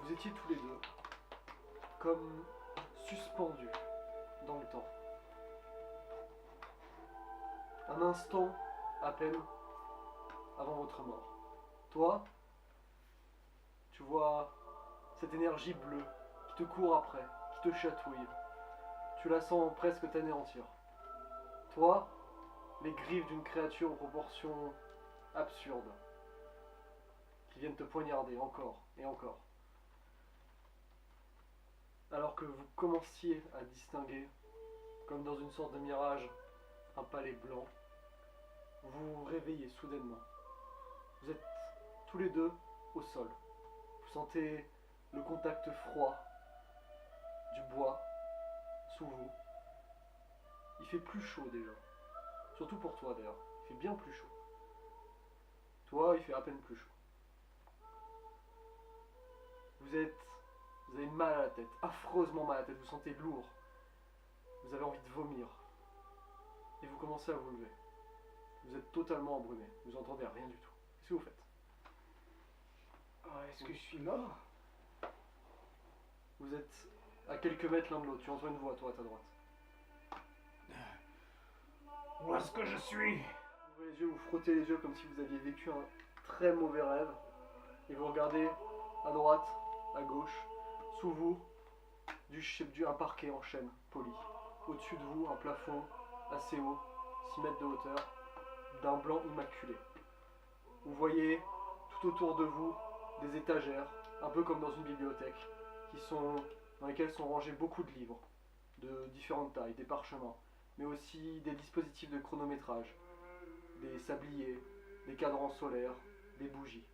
Vous étiez tous les deux comme suspendus dans le temps. Un instant à peine avant votre mort. Toi, tu vois cette énergie bleue qui te court après, qui te chatouille. Tu la sens presque t'anéantir. Toi, les griffes d'une créature aux proportions absurdes qui viennent te poignarder encore et encore. Alors que vous commenciez à distinguer, comme dans une sorte de mirage, un palais blanc, vous vous réveillez soudainement. Vous êtes tous les deux au sol. Vous sentez le contact froid du bois sous vous. Il fait plus chaud déjà. Surtout pour toi d'ailleurs. Il fait bien plus chaud. Toi, il fait à peine plus chaud. Vous avez mal à la tête, affreusement mal à la tête. Vous sentez lourd. Vous avez envie de vomir. Et vous commencez à vous lever. Vous êtes totalement embrumé. Vous n'entendez rien du tout. Qu'est-ce que vous faites? Est-ce que je suis mort? Vous êtes à quelques mètres l'un de l'autre. Tu entends une voix, toi, à ta droite. Où est-ce que je suis? Vous ouvrez les yeux, vous frottez les yeux comme si vous aviez vécu un très mauvais rêve. Et vous regardez à droite, à gauche, sous vous, un parquet en chêne poli. Au-dessus de vous, un plafond assez haut, 6 mètres de hauteur, d'un blanc immaculé. Vous voyez tout autour de vous des étagères, un peu comme dans une bibliothèque, dans lesquelles sont rangés beaucoup de livres, de différentes tailles, des parchemins, mais aussi des dispositifs de chronométrage, des sabliers, des cadrans solaires, des bougies.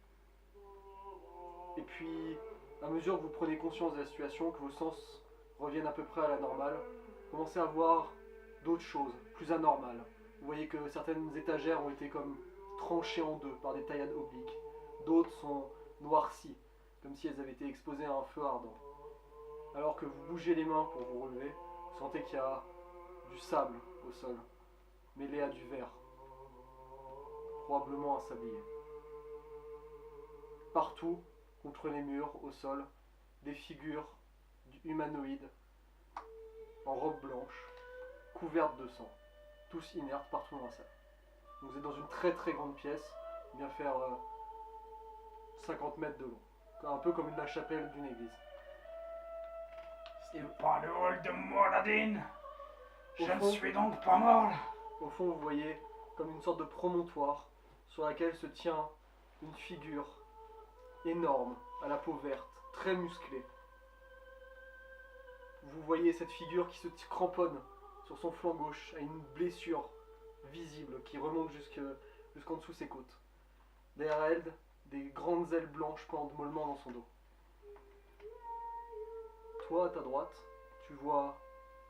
Et puis, à mesure que vous prenez conscience de la situation, que vos sens reviennent à peu près à la normale, vous commencez à voir d'autres choses, plus anormales. Vous voyez que certaines étagères ont été comme tranchées en deux par des taillades obliques. D'autres sont noircies, comme si elles avaient été exposées à un feu ardent. Alors que vous bougez les mains pour vous relever, vous sentez qu'il y a du sable au sol, mêlé à du verre, probablement un sablier. Partout, contre les murs, au sol, des figures humanoïdes en robe blanche, couvertes de sang, tous inertes partout dans la salle. Vous êtes dans une très très grande pièce, qui vient faire 50 mètres de long, un peu comme la chapelle d'une église. C'est pas le hall de Moradin. Je ne fond- suis donc pas mort. Au fond, vous voyez comme une sorte de promontoire sur laquelle se tient une figure énorme, à la peau verte, très musclée. Vous voyez cette figure qui se cramponne sur son flanc gauche à une blessure visible qui remonte jusqu'en dessous ses côtes. Derrière elle, des grandes ailes blanches pendent mollement dans son dos. Toi, à ta droite, tu vois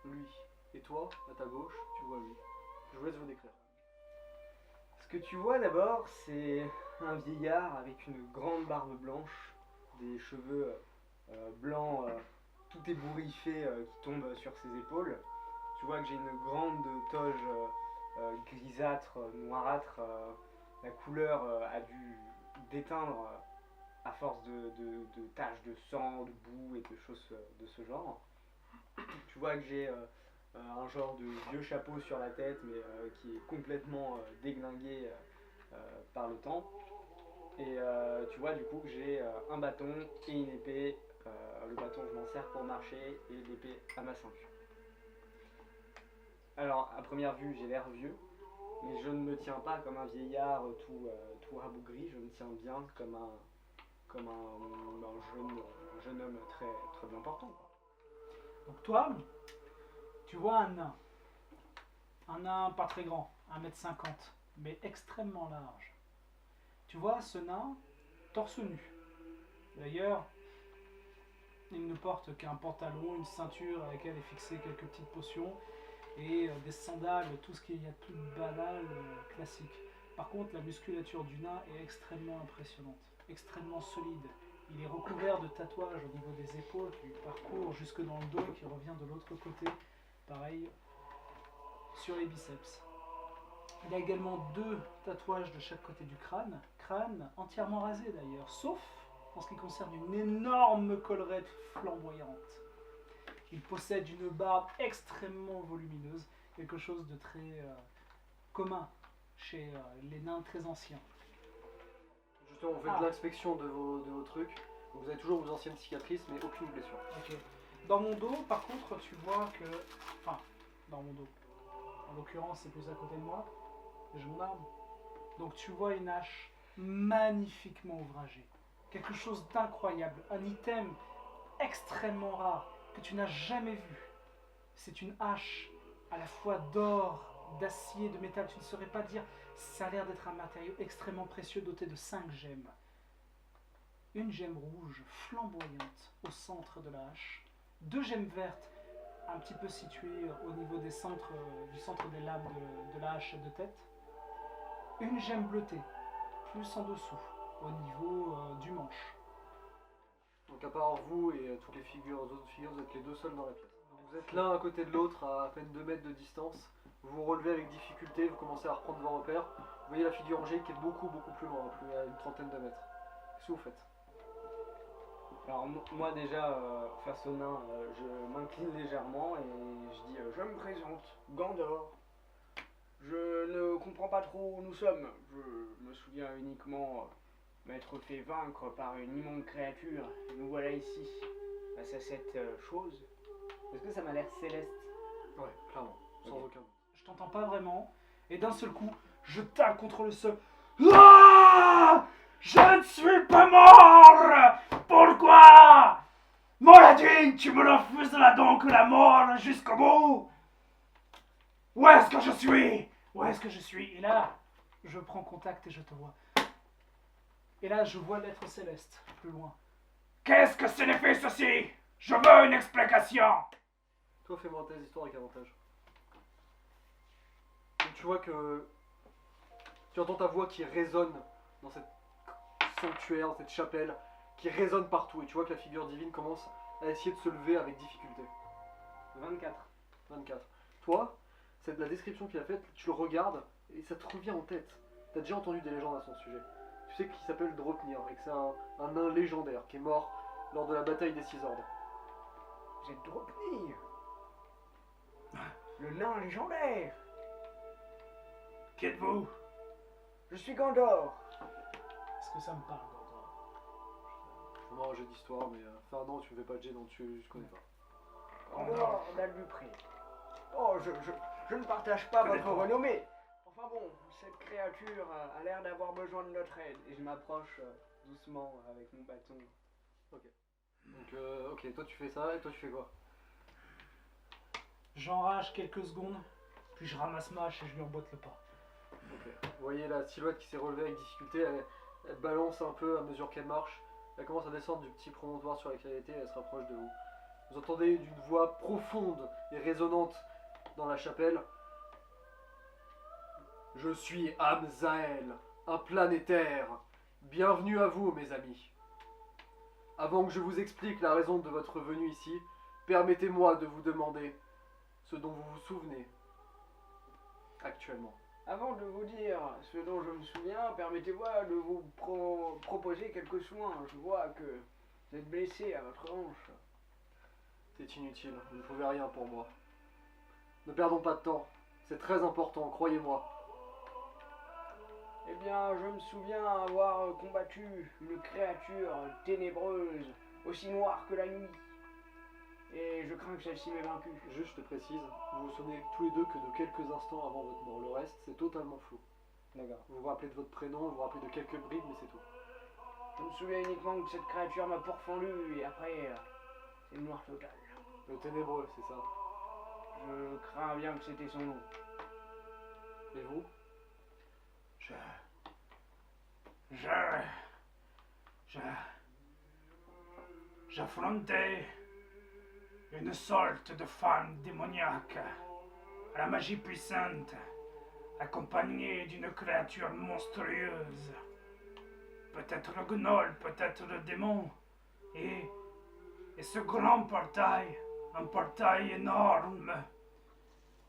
lui. Et toi, à ta gauche, tu vois lui. Je vous laisse vous décrire. Ce que tu vois d'abord, c'est un vieillard avec une grande barbe blanche, des cheveux blancs tout ébouriffés qui tombent sur ses épaules. Tu vois que j'ai une grande toge grisâtre, noirâtre. La couleur a dû déteindre à force de taches de sang, de boue et de choses de ce genre. Tu vois que j'ai un genre de vieux chapeau sur la tête, mais qui est complètement déglingué par le temps. Et tu vois du coup que j'ai un bâton et une épée. Le bâton, je m'en sers pour marcher et l'épée à ma ceinture. Alors, à première vue, j'ai l'air vieux, mais je ne me tiens pas comme un vieillard tout rabougri. Je me tiens bien comme un jeune homme très, très bien portant, quoi. Donc toi, tu vois un nain. Un nain pas très grand, 1,50 m, mais extrêmement large. Tu vois ce nain torse nu. D'ailleurs, il ne porte qu'un pantalon, une ceinture à laquelle est fixée quelques petites potions et des sandales, tout ce qu'il y a de plus banal, classique. Par contre, la musculature du nain est extrêmement impressionnante, extrêmement solide. Il est recouvert de tatouages au niveau des épaules qui lui parcourent jusque dans le dos et qui revient de l'autre côté, pareil, sur les biceps. Il a également 2 tatouages de chaque côté du crâne, crâne entièrement rasé d'ailleurs, sauf en ce qui concerne une énorme collerette flamboyante. Il possède une barbe extrêmement volumineuse, quelque chose de très commun chez les nains très anciens. Justement, vous faites l'inspection de vos trucs. Donc vous avez toujours vos anciennes cicatrices, mais aucune blessure. Ok. Dans mon dos, par contre, tu vois que... Enfin, dans mon dos. En l'occurrence, c'est plus à côté de moi. J'ai mon arme. Donc tu vois une hache magnifiquement ouvragée. Quelque chose d'incroyable. Un item extrêmement rare que tu n'as jamais vu. C'est une hache à la fois d'or, d'acier, de métal. Tu ne saurais pas dire. Ça a l'air d'être un matériau extrêmement précieux doté de 5 gemmes. Une gemme rouge flamboyante au centre de la hache. 2 gemmes vertes un petit peu situées au niveau du centre des lames de la hache de tête. Une gemme bleutée, plus en dessous, au niveau du manche. Donc à part vous et toutes les autres figures, vous êtes les deux seuls dans la pièce. Donc vous êtes l'un à côté de l'autre à peine 2 mètres de distance. Vous vous relevez avec difficulté, vous commencez à reprendre vos repères. Vous voyez la figure Angélique qui est beaucoup plus loin, plus à une trentaine de mètres. Qu'est-ce que vous faites? Alors moi déjà, face au nain, je m'incline légèrement et je dis je me présente, Gandor. Je ne comprends pas trop où nous sommes. Je me souviens uniquement m'être fait vaincre par une immonde créature. Nous voilà ici, face à cette chose. Est-ce que ça m'a l'air céleste? Ouais, clairement, sans Ok. aucun doute. Je t'entends pas vraiment, et d'un seul coup, je tape contre le sol. Ah! Je ne suis pas mort! Pourquoi? Moladine, tu me refuseras donc la mort jusqu'au bout? Où est-ce que je suis? Où est-ce que je suis? Et là, je prends contact et je te vois. Et là, je vois l'être céleste, plus loin. Qu'est-ce que signifie ceci? Je veux une explication! Toi, fais-moi tes histoires avec avantage. Donc tu vois que... Tu entends ta voix qui résonne dans cette sanctuaire, dans cette chapelle, qui résonne partout. Et tu vois que la figure divine commence à essayer de se lever avec difficulté. 24. 24. Toi, c'est de la description qu'il a faite, tu le regardes et ça te revient en tête. Tu as déjà entendu des légendes à son sujet. Tu sais qu'il s'appelle Dropnir et que c'est un nain légendaire qui est mort lors de la bataille des 6 ordres. Vous êtes Dropnir, le nain légendaire. Qui êtes-vous? Je suis Gandor. Est-ce que ça me parle, Gandor? Je fais un jeu d'histoire, mais enfin non, tu me fais pas de jet, donc je connais pas. Gandor d'Albupré. Oh, je ne partage pas votre renommée. Enfin bon, cette créature a l'air d'avoir besoin de notre aide. Et je m'approche doucement avec mon bâton. Donc ok, toi tu fais ça, et toi tu fais quoi? J'enrage quelques secondes, puis je ramasse ma hache et je lui emboîte le pas. Ok. Vous voyez la silhouette qui s'est relevée avec difficulté, elle balance un peu à mesure qu'elle marche. Elle commence à descendre du petit promontoire sur lequel elle était et elle se rapproche de vous. Vous entendez d'une voix profonde et résonnante dans la chapelle. Je suis Amzael, un planétaire. Bienvenue à vous, mes amis. Avant que je vous explique la raison de votre venue ici, permettez-moi de vous demander ce dont vous vous souvenez actuellement. Avant de vous dire ce dont je me souviens, permettez-moi de vous proposer quelques soins. Je vois que vous êtes blessé à votre hanche. C'est inutile, vous ne pouvez rien pour moi. Ne perdons pas de temps, c'est très important, croyez-moi. Eh bien, je me souviens avoir combattu une créature ténébreuse, aussi noire que la nuit. Et je crains que celle-ci m'ait vaincu. Juste, je te précise, vous vous souvenez tous les deux que de quelques instants avant votre mort. Le reste, c'est totalement flou. D'accord. Vous vous rappelez de votre prénom, vous vous rappelez de quelques bribes, mais c'est tout. Je me souviens uniquement que cette créature m'a pourfendu et après, c'est le noir total. Le ténébreux, c'est ça. Je crains bien que c'était son nom. Et vous? J'affrontais une sorte de femme démoniaque à la magie puissante, accompagnée d'une créature monstrueuse. Peut-être le gnoll, peut-être le démon. Et ce grand portail, un portail énorme.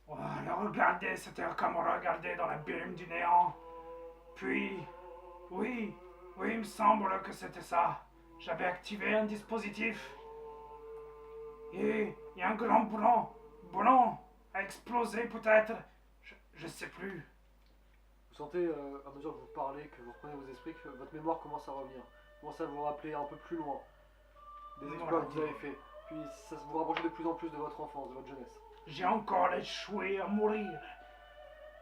Oh, le regarder, c'était comme regarder dans l'abîme du néant. Puis, oui, il me semble que c'était ça. j'avais activé un dispositif. Et il y a un grand blanc a explosé peut-être. Je sais plus. Vous sentez, à mesure que vous parlez, que vous reprenez vos esprits, que votre mémoire commence à revenir. Vous commencez à vous rappeler un peu plus loin des exploits que vous avez faits. Puis ça vous rapproche de plus en plus de votre enfance, de votre jeunesse. J'ai encore échoué à mourir.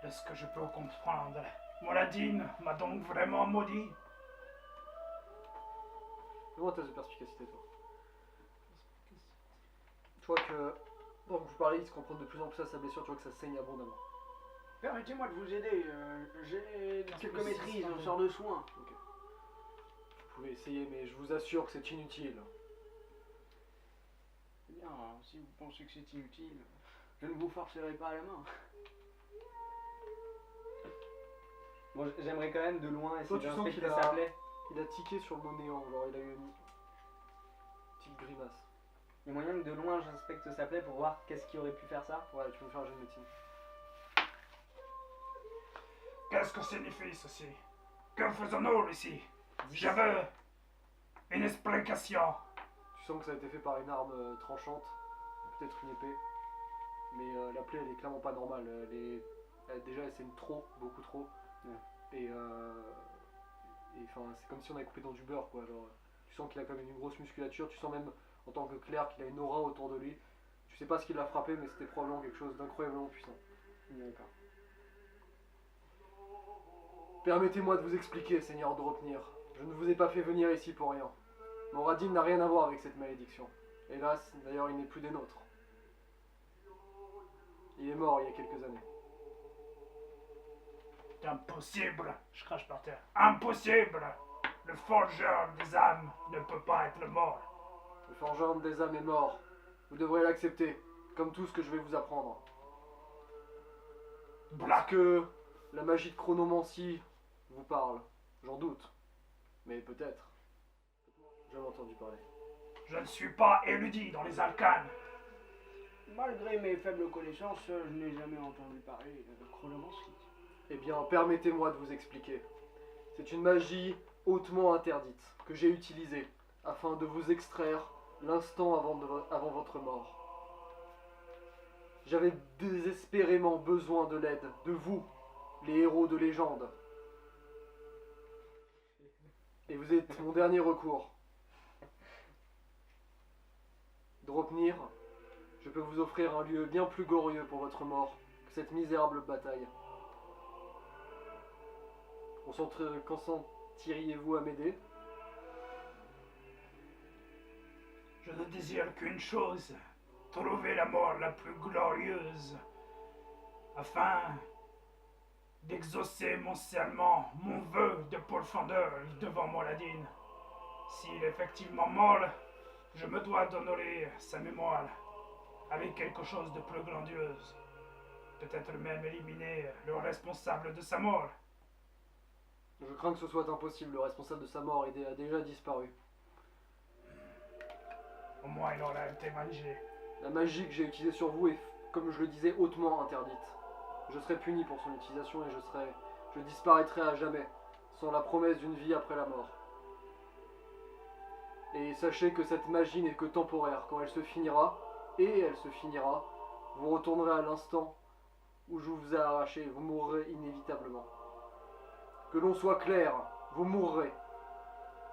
De ce que je peux comprendre. Moladin m'a donc vraiment maudit. Fais-moi un test de perspicacité, toi. Tu vois que, pendant que vous parlez, il se confronte de plus en plus à sa blessure, tu vois que ça saigne abondamment. Permettez-moi de vous aider. J'ai quelques maîtrises en sort de soins. Ok. Vous pouvez essayer, mais je vous assure que c'est inutile. Eh bien, si vous pensez que c'est inutile, je ne vous forcerai pas à la main. Bon, j'aimerais quand même de loin Toi, essayer tu sens d'inspecter qu'il a- sa plaie. Il a tiqué sur le mot néant, genre il a eu une petite grimace. Il y a moyen que de loin j'inspecte sa plaie pour voir qu'est-ce qui aurait pu faire ça. Ouais, tu peux me faire un jeu de médecine. Qu'est-ce que signifie ceci? Que faisons-nous ici? Je veux une explication. Tu sens que ça a été fait par une arme tranchante, peut-être une épée. Mais la plaie, elle est clairement pas normale. Déjà, elle saigne trop, beaucoup trop. Ouais. Et enfin, c'est comme si on avait coupé dans du beurre, quoi. Genre, tu sens qu'il a quand même une grosse musculature. Tu sens même, en tant que clerc, qu'il a une aura autour de lui. Tu sais pas ce qui l'a frappé, mais c'était probablement quelque chose d'incroyablement puissant. D'accord. Permettez-moi de vous expliquer, Seigneur Dropnir. Je ne vous ai pas fait venir ici pour rien. Moradin n'a rien à voir avec cette malédiction. Hélas, d'ailleurs, il n'est plus des nôtres. Il est mort il y a quelques années. C'est impossible. Je crache par terre. Impossible. Le forgeur des âmes ne peut pas être mort. Le forgeron des âmes est mort. Vous devrez l'accepter, comme tout ce que je vais vous apprendre. Est-ce Black. que la magie de chronomancie vous parle? J'en doute. Mais peut-être. J'en ai entendu parler. Je ne suis pas érudit dans les arcanes. Malgré mes faibles connaissances, je n'ai jamais entendu parler de chronomancie. Eh bien, permettez-moi de vous expliquer. C'est une magie hautement interdite que j'ai utilisée afin de vous extraire l'instant avant votre mort. J'avais désespérément besoin de l'aide de vous, les héros de légende. Et vous êtes mon dernier recours. Dropnir, je peux vous offrir un lieu bien plus glorieux pour votre mort que cette misérable bataille. Consentiriez-vous à m'aider? Je ne désire qu'une chose. Trouver la mort la plus glorieuse. Afin d'exaucer mon serment, mon vœu de pourfendeur devant Moladin. S'il est effectivement mort, je me dois d'honorer sa mémoire avec quelque chose de plus grandiose. Peut-être même éliminer le responsable de sa mort. Je crains que ce soit impossible, le responsable de sa mort a déjà disparu. Au moins il aura été mangé. La magie que j'ai utilisée sur vous est, comme je le disais, hautement interdite. Je serai puni pour son utilisation et je disparaîtrai à jamais, sans la promesse d'une vie après la mort. Et sachez que cette magie n'est que temporaire. Quand elle se finira, et elle se finira, vous retournerez à l'instant où je vous ai arraché et vous mourrez inévitablement. Que l'on soit clair, vous mourrez.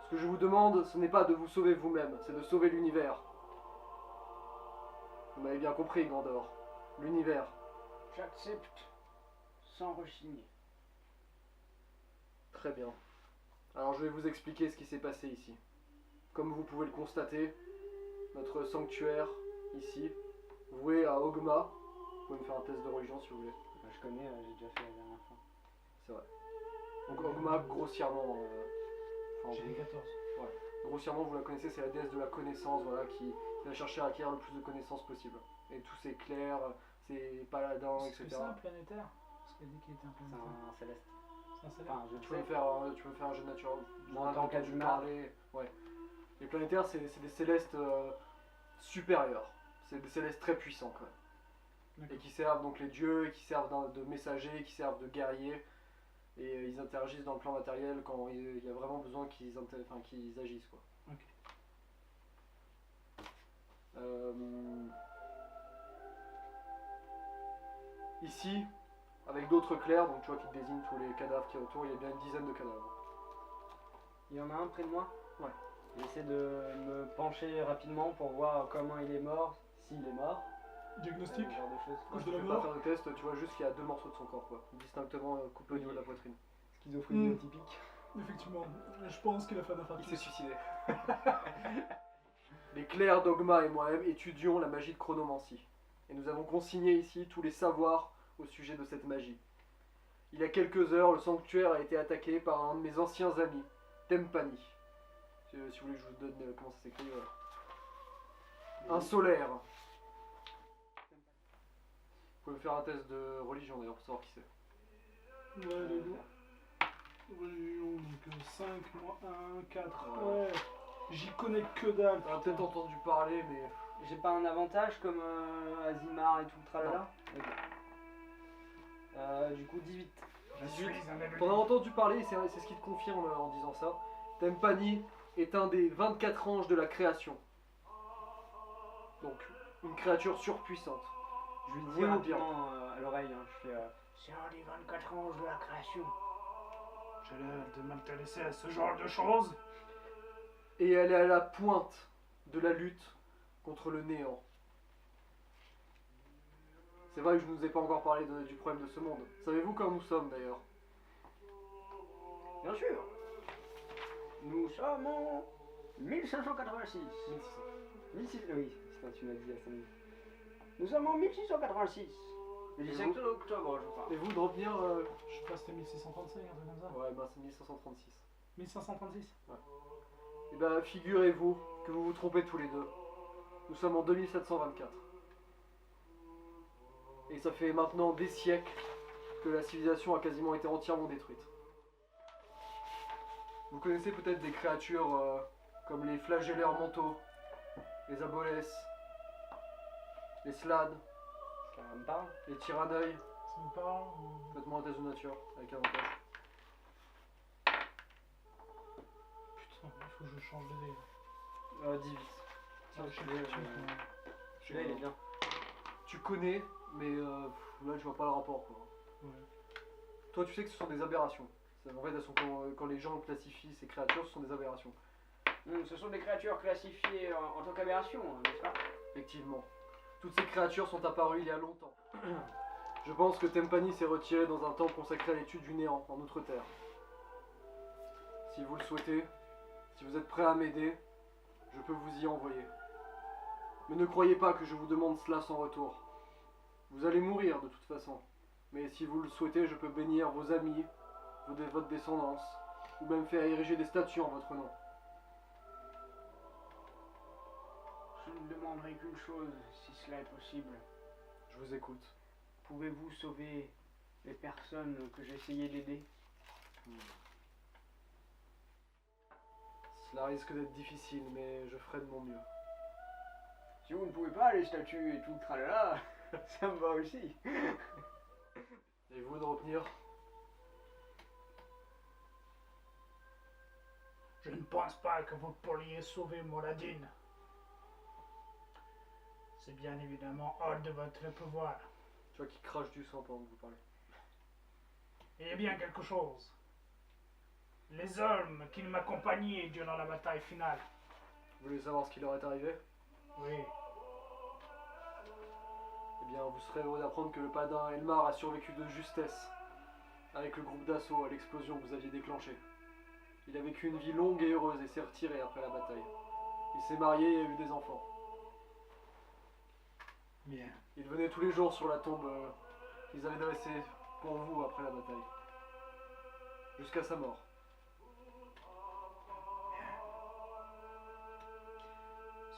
Ce que je vous demande, ce n'est pas de vous sauver vous-même, c'est de sauver l'univers. Vous m'avez bien compris, Grandor. L'univers. J'accepte sans rechigner. Très bien. Alors je vais vous expliquer ce qui s'est passé ici. Comme vous pouvez le constater, notre sanctuaire, ici, voué à Ogma. Vous pouvez me faire un test de religion si vous voulez. Je connais, j'ai déjà fait la dernière fois. C'est vrai. Donc Ogma, grossièrement... J'ai les 14. grossièrement, vous la connaissez, c'est la déesse de la connaissance, voilà, qui va chercher à acquérir le plus de connaissances possible. Et tous ces clercs, ces paladins, Est-ce que etc. c'est un planétaire? Parce qu'il a dit qu'il était un C'est planétaire. un céleste. C'est un céleste. Enfin, je Tu peux me sais. faire un jeu de nature. Moi, en tant qu'Azumar. parler. Ouais. Les planétaires, c'est des célestes supérieurs. C'est des célestes très puissants, quoi. Et qui servent donc les dieux, qui servent de messagers, qui servent de guerriers. Et ils interagissent dans le plan matériel quand il y a vraiment besoin qu'ils agissent, quoi. ici, avec d'autres clercs, donc tu vois qui te désignent tous les cadavres qu'il y a autour, il y a bien une dizaine de cadavres. Il y en a un près de moi. Ouais. J'essaie de me pencher rapidement pour voir comment il est mort, s'il est mort. Diagnostic. Ce genre de choses. Cause Tu de la peux pas mort. faire de test, tu vois juste qu'il y a 2 morceaux de son corps, quoi, distinctement coupés au niveau de la poitrine. Schizophrénie Hmm. atypique. Effectivement, je pense qu'il a fait un Il infarctus. s'est suicidé. Les clercs, Dogma et moi-même étudions la magie de chronomancie. Et nous avons consigné ici tous les savoirs au sujet de cette magie. Il y a quelques heures, le sanctuaire a été attaqué par un de mes anciens amis, Tempani. Si vous voulez que je vous donne comment ça s'écrit. Un solaire. Vous pouvez me faire un test de religion d'ailleurs pour savoir qui c'est. Ouais, les gars. Religion, donc 5 moins 1, 4. Ouais. Ouais. J'y connais que dalle. On a peut-être entendu parler, mais J'ai pas un avantage comme Azimar et tout le tralala. Ok. Du coup 18. Je 18. suis un érudit. t'en as entendu parler, et c'est ce qui te confirme en disant ça. Tempani est un des 24 anges de la création. Donc, une créature surpuissante. Je lui dis Oui, ou bien. rapidement à l'oreille, hein, je fais C'est un des 24 anges de la création. J'ai l'air de m'intéresser à ce genre de choses. Et elle est à la pointe de la lutte contre le néant. C'est vrai que je ne vous ai pas encore parlé du problème de ce monde. Savez-vous quand nous sommes d'ailleurs? Bien sûr. Nous sommes en 1586. 1600. oui, putain, tu m'as dit à 5 minutes. Nous sommes en 1686. Le Et 17 octobre, je crois. Et vous de revenir Je sais pas, c'était 1635, un truc comme ça. Ouais, bah c'est 1536. 1536. Et bah figurez-vous que vous vous trompez tous les deux. Nous sommes en 2724. Et ça fait maintenant des siècles que la civilisation a quasiment été entièrement détruite. Vous connaissez peut-être des créatures comme les flagelleurs mentaux, les abolès, les slades, Ça me parle. les tyranneuils. Ça me parle ou- Faites-moi un test de nature avec avantage. Putain, il faut que je change de dé. 18. Ah, je sais celui-là, pas, celui-là, il est bien. Tu connais, mais là je vois pas le rapport quoi. Ouais. Toi tu sais que ce sont des aberrations. En fait, quand les gens classifient ces créatures, ce sont des aberrations. Ce sont des créatures classifiées en tant qu'aberration, n'est-ce pas? Effectivement. Toutes ces créatures sont apparues il y a longtemps. Je pense que Tempani s'est retiré dans un temple consacré à l'étude du néant, en Outre-Terre. Si vous le souhaitez, si vous êtes prêt à m'aider, je peux vous y envoyer. Mais ne croyez pas que je vous demande cela sans retour. Vous allez mourir de toute façon. Mais si vous le souhaitez, je peux bénir vos amis, votre descendance, ou même faire ériger des statues en votre nom. Je ne demanderai qu'une chose, si cela est possible. Je vous écoute. Pouvez-vous sauver les personnes que j'ai essayé d'aider? Cela risque d'être difficile, mais je ferai de mon mieux. Si vous ne pouvez pas, les statues et tout le tralala, ça me va aussi. Et vous de retenir? Je ne pense pas que vous pourriez sauver Moradine. C'est bien évidemment hors de votre pouvoir. Tu vois qu'il crache du sang pendant que vous parlez. Il y a bien quelque chose. Les hommes qui m'accompagnaient durant la bataille finale. Vous voulez savoir ce qui leur est arrivé? Oui, Eh bien, vous serez heureux d'apprendre que le paladin Elmar a survécu de justesse avec le groupe d'assaut à l'explosion que vous aviez déclenchée. Il a vécu une vie longue et heureuse et s'est retiré après la bataille. Il s'est marié et a eu des enfants. bien. Il venait tous les jours sur la tombe qu'ils avaient dressée pour vous après la bataille. Jusqu'à sa mort.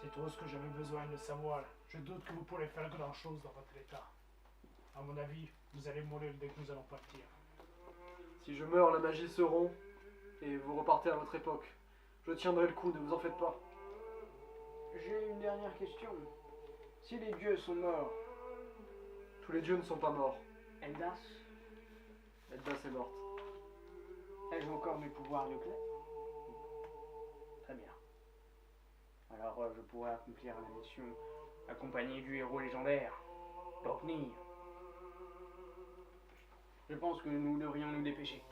C'est tout ce que j'avais besoin de savoir. Je doute que vous pourrez faire grand chose dans votre état. À mon avis, vous allez mourir dès que nous allons partir. Si je meurs, la magie se rompt et vous repartez à votre époque. Je tiendrai le coup, ne vous en faites pas. J'ai une dernière question. Si les dieux sont morts, Tous les dieux ne sont pas morts. Eldas, Eldas est morte. ai-je encore mes pouvoirs de clé? Très bien. Alors je pourrais accomplir la mission accompagné du héros légendaire, Borgnir. Je pense que nous devrions nous dépêcher.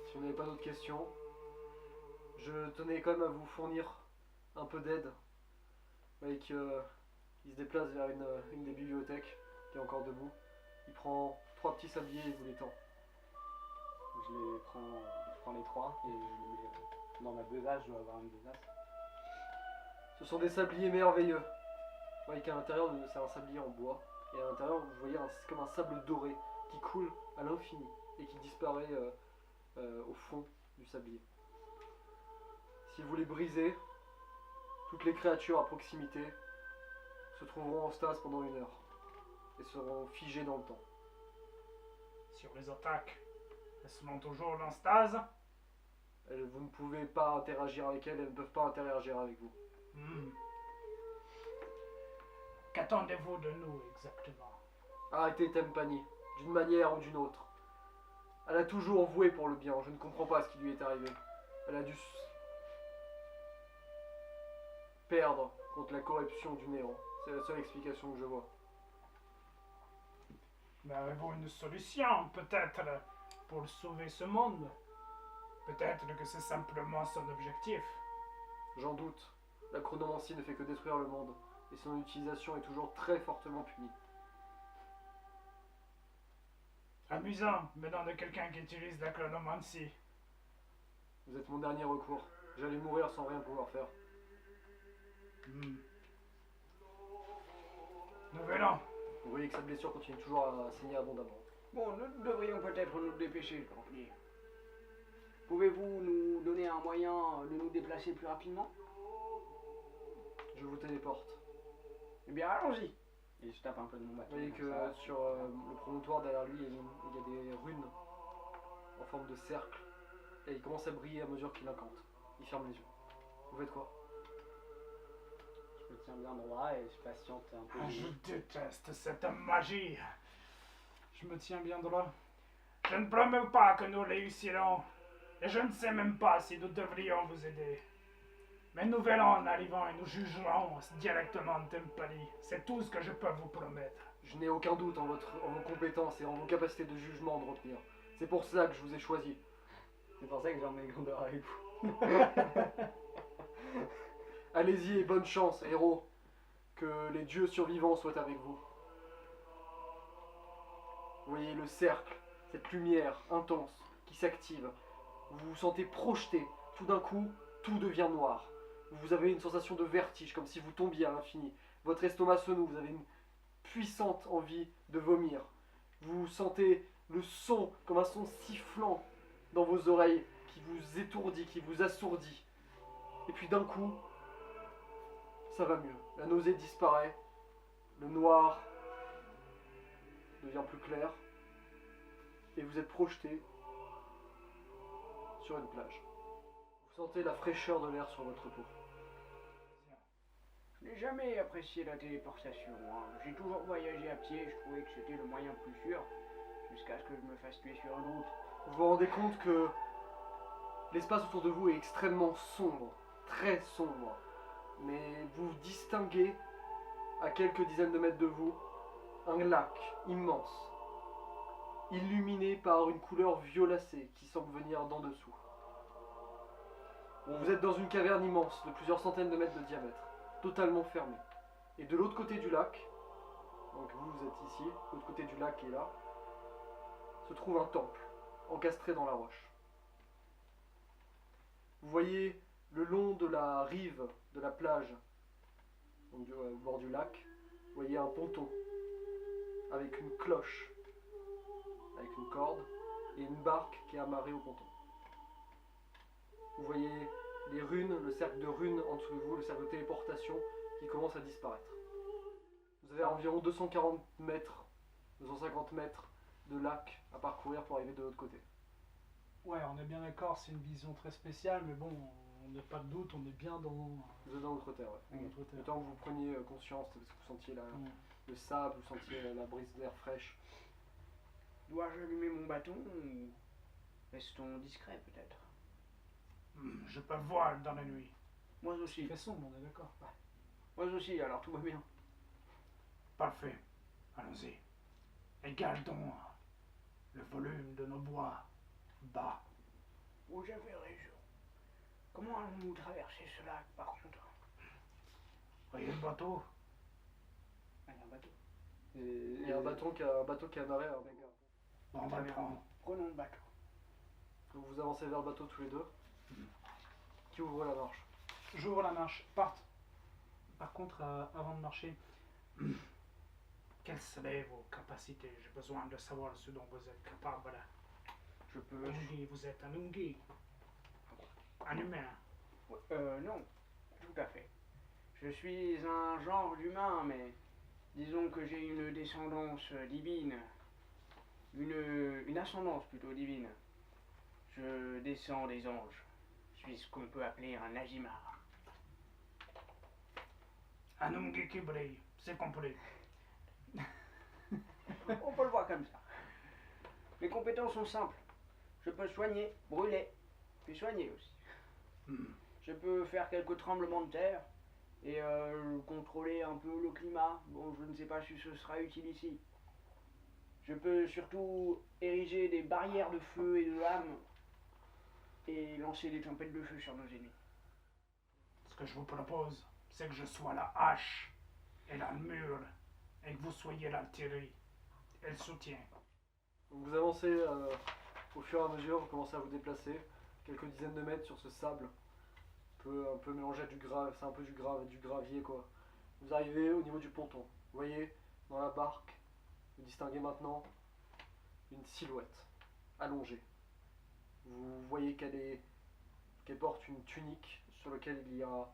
Si vous n'avez pas d'autres questions, je tenais quand même à vous fournir un peu d'aide. Vous voyez qu'il se déplace vers une des bibliothèques qui est encore debout. Il prend 3 petits sabliers et vous les tend. Je prends les 3 et je les mets dans ma besace, je dois avoir une besace. Ce sont des sabliers merveilleux. Vous voyez qu'à l'intérieur, c'est un sablier en bois. Et à l'intérieur, vous voyez c'est comme un sable doré qui coule à l'infini et qui disparaît au fond du sablier. Si vous les brisez, toutes les créatures à proximité se trouveront en stase pendant 1 heure et seront figées dans le temps. Si on les attaque, elles seront toujours en stase. Vous ne pouvez pas interagir avec elles ne peuvent pas interagir avec vous. Hmm. Qu'attendez-vous de nous exactement? Arrêtez Tempani, d'une manière ou d'une autre. Elle a toujours voué pour le bien, je ne comprends pas ce qui lui est arrivé. Elle a dû perdre contre la corruption du néant. C'est la seule explication que je vois. Mais avez-vous une solution, peut-être, pour sauver ce monde? Peut-être que c'est simplement son objectif. J'en doute. La chronomancie ne fait que détruire le monde, et son utilisation est toujours très fortement punie. Amusant, venant de quelqu'un qui utilise la chronomancie. Vous êtes mon dernier recours. J'allais mourir sans rien pouvoir faire. Hmm. Nous venons. Vous voyez que sa blessure continue toujours à saigner abondamment. Bon, nous devrions peut-être nous dépêcher, Cormier. Pouvez-vous nous donner un moyen de nous déplacer plus rapidement? Je vous téléporte. Eh bien, allons-y. Et je tape un peu de mon bâton. Vous voyez comme que ça. sur le promontoire derrière lui, il y a des runes en forme de cercle. Et il commence à briller à mesure qu'il incante. Il ferme les yeux. Vous faites quoi? Je me tiens bien droit et je patiente un peu. Je déteste cette magie. Je me tiens bien droit. Je ne promets pas que nous réussirons. Et je ne sais même pas si nous devrions vous aider. Mais nous verrons en arrivant et nous jugerons directement Tempali. C'est tout ce que je peux vous promettre. Je n'ai aucun doute en vos compétences et en vos capacités de jugement de retenir. C'est pour ça que je vous ai choisi. C'est pour ça que j'emmène Grandeur avec vous. Allez-y et bonne chance, héros. Que les dieux survivants soient avec vous. Vous voyez le cercle, cette lumière intense qui s'active. Vous vous sentez projeté. Tout d'un coup, tout devient noir. Vous avez une sensation de vertige, comme si vous tombiez à l'infini. Votre estomac se noue, vous avez une puissante envie de vomir. Vous sentez le son comme un son sifflant dans vos oreilles qui vous étourdit, qui vous assourdit. Et puis d'un coup, ça va mieux. La nausée disparaît, le noir devient plus clair, et vous êtes projeté sur une plage. Vous sentez la fraîcheur de l'air sur votre peau. Je n'ai jamais apprécié la téléportation. Hein. J'ai toujours voyagé à pied, je trouvais que c'était le moyen le plus sûr, jusqu'à ce que je me fasse tuer sur une route. Vous vous rendez compte que l'espace autour de vous est extrêmement sombre, très sombre. Mais vous distinguez, à quelques dizaines de mètres de vous, un lac immense, illuminé par une couleur violacée qui semble venir d'en dessous. Vous êtes dans une caverne immense de plusieurs centaines de mètres de diamètre, totalement fermée. Et de l'autre côté du lac, donc vous êtes ici, de l'autre côté du lac qui est là, se trouve un temple, encastré dans la roche. Vous voyez le long de la rive de la plage, donc au bord du lac, vous voyez un ponton avec une cloche, avec une corde et une barque qui est amarrée au ponton. Vous voyez les runes, le cercle de runes en dessous de vous, le cercle de téléportation qui commence à disparaître. Vous avez environ 240 mètres, 250 mètres de lac à parcourir pour arriver de l'autre côté. Ouais, on est bien d'accord, c'est une vision très spéciale, mais bon, on n'a pas de doute, on est bien dans Vous êtes dans l'autre terre, ouais. notre terre. Le temps que vous preniez conscience, parce que vous sentiez le sable, vous sentiez la brise d'air fraîche. Dois-je allumer mon bâton ou restons discrets peut-être? Je peux voir dans la nuit. Moi Il aussi. fait sombre, on est d'accord. Moi aussi, alors tout va bien. Parfait. Allons-y. Et gardons le volume de nos bois bas. Vous avez raison. Comment allons-nous traverser ce lac, par contre? Voyez le bateau? Ah, il y a un bateau. Il y a un bateau qui est amarré à un mec. Bon, on va Très le bien. prendre. Prenons le bateau. Donc vous avancez vers le bateau tous les deux. Qui ouvre la marche? J'ouvre la marche. Parte. Par contre, avant de marcher, quelles seraient vos capacités? J'ai besoin de savoir ce dont vous êtes capable. Je peux... Ungi, vous êtes un Ungi. Un humain. Non, tout à fait. Je suis un genre d'humain, mais disons que j'ai une descendance divine. Une ascendance plutôt divine. Je descends des anges. Je suis ce qu'on peut appeler un Najimar. Un Ungi qui brille. C'est compris. On peut le voir comme ça. Mes compétences sont simples. Je peux soigner, brûler, puis soigner aussi. Je peux faire quelques tremblements de terre et contrôler un peu le climat. Bon, je ne sais pas si ce sera utile ici. Je peux surtout ériger des barrières de feu et de lames et lancer des tempêtes de feu sur nos ennemis. Ce que je vous propose, c'est que je sois la hache et l'armure et que vous soyez l'artillerie et le soutien. Donc vous avancez au fur et à mesure, vous commencez à vous déplacer quelques dizaines de mètres sur ce sable, un peu mélangé à du grave, c'est un peu du gravier quoi. Vous arrivez au niveau du ponton. Vous voyez dans la barque, vous distinguez maintenant une silhouette allongée. Vous voyez qu'elle porte une tunique sur laquelle il y a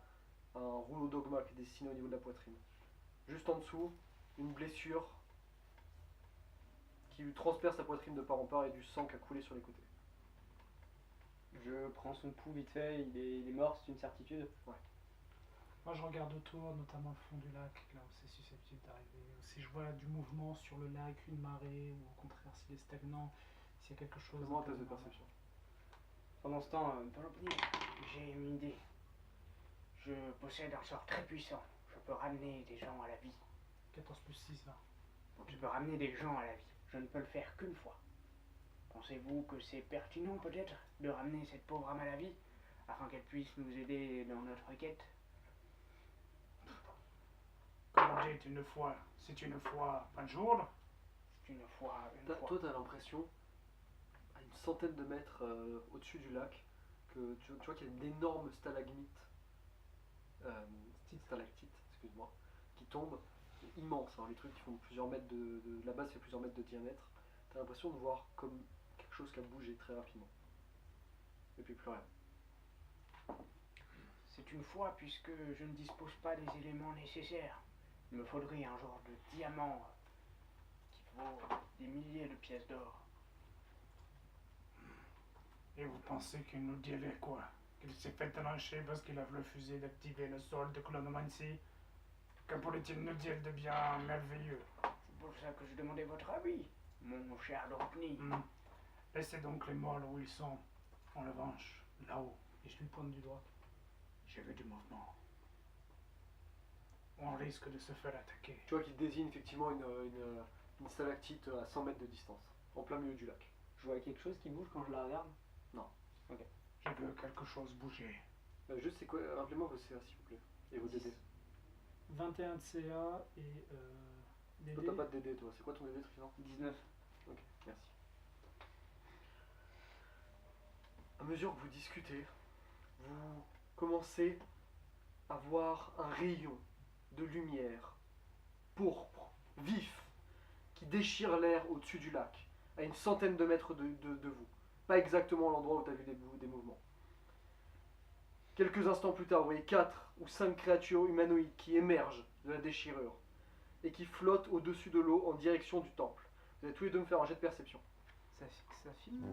un rouleau dogma qui est dessiné au niveau de la poitrine. Juste en dessous, une blessure qui lui transperce sa poitrine de part en part et du sang qui a coulé sur les côtés. Je prends son pouls vite fait, il est mort, c'est une certitude. Moi, je regarde autour, notamment le fond du lac, là où c'est susceptible d'arriver. Si je vois du mouvement sur le lac, une marée, ou au contraire s'il est stagnant, s'il y a quelque chose. Fais-moi un test de perception. Pendant ce temps, J'ai une idée. Je possède un sort très puissant. Je peux ramener des gens à la vie. 14 plus 6, 20. Je peux ramener des gens à la vie. Je ne peux le faire qu'une fois. Pensez-vous que c'est pertinent peut-être de ramener cette pauvre âme à la vie afin qu'elle puisse nous aider dans notre quête? Comme vous dites, une fois, c'est une fois par jour. C'est une fois, Toi, t'as l'impression, à une centaine de mètres au-dessus du lac, que tu vois qu'il y a d'énormes stalagmites, stalactites, excuse-moi, qui tombent, immenses, hein, les trucs qui font plusieurs mètres la base fait plusieurs mètres de diamètre. T'as l'impression de voir comme quelque chose qui a bougé très rapidement. Et puis plus rien. C'est une fois puisque je ne dispose pas des éléments nécessaires. Il me faudrait un genre de diamant qui vaut des milliers de pièces d'or. Et vous pensez qu'il nous dirait quoi? Qu'il s'est fait trancher parce qu'il a refusé d'activer le sort de clonomancie? Que pourrait-il nous dire de bien merveilleux? C'est pour ça que je demandais votre avis, mon cher Dropney. Laissez donc les morts où ils sont. En revanche, là-haut, et je lui pointe du doigt, j'ai vu du mouvement. On risque de se faire attaquer. Tu vois qu'il désigne effectivement une stalactite à 100 mètres de distance, en plein milieu du lac. je vois quelque chose qui bouge quand je la regarde. J'ai vu quelque chose bouger. Juste, c'est quoi? Rappelez-moi vos CA s'il vous plaît. Et vos DD. 21 de CA et DD. Toi, t'as pas de DD, toi. C'est quoi ton DD, Tristan? 19. Ok, merci. À mesure que vous discutez, vous commencez à voir un rayon de lumière pourpre, vif, qui déchire l'air au-dessus du lac, à une centaine de mètres de vous. Pas exactement l'endroit où tu as vu des mouvements. Quelques instants plus tard, vous voyez 4 ou 5 créatures humanoïdes qui émergent de la déchirure et qui flottent au-dessus de l'eau en direction du temple. Vous allez tous les deux me faire un jet de perception. Ça filme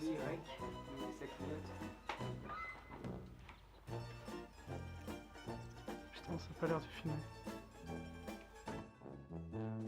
Oui, Rick. Ça clignote. Putain, ça a pas l'air de filmer.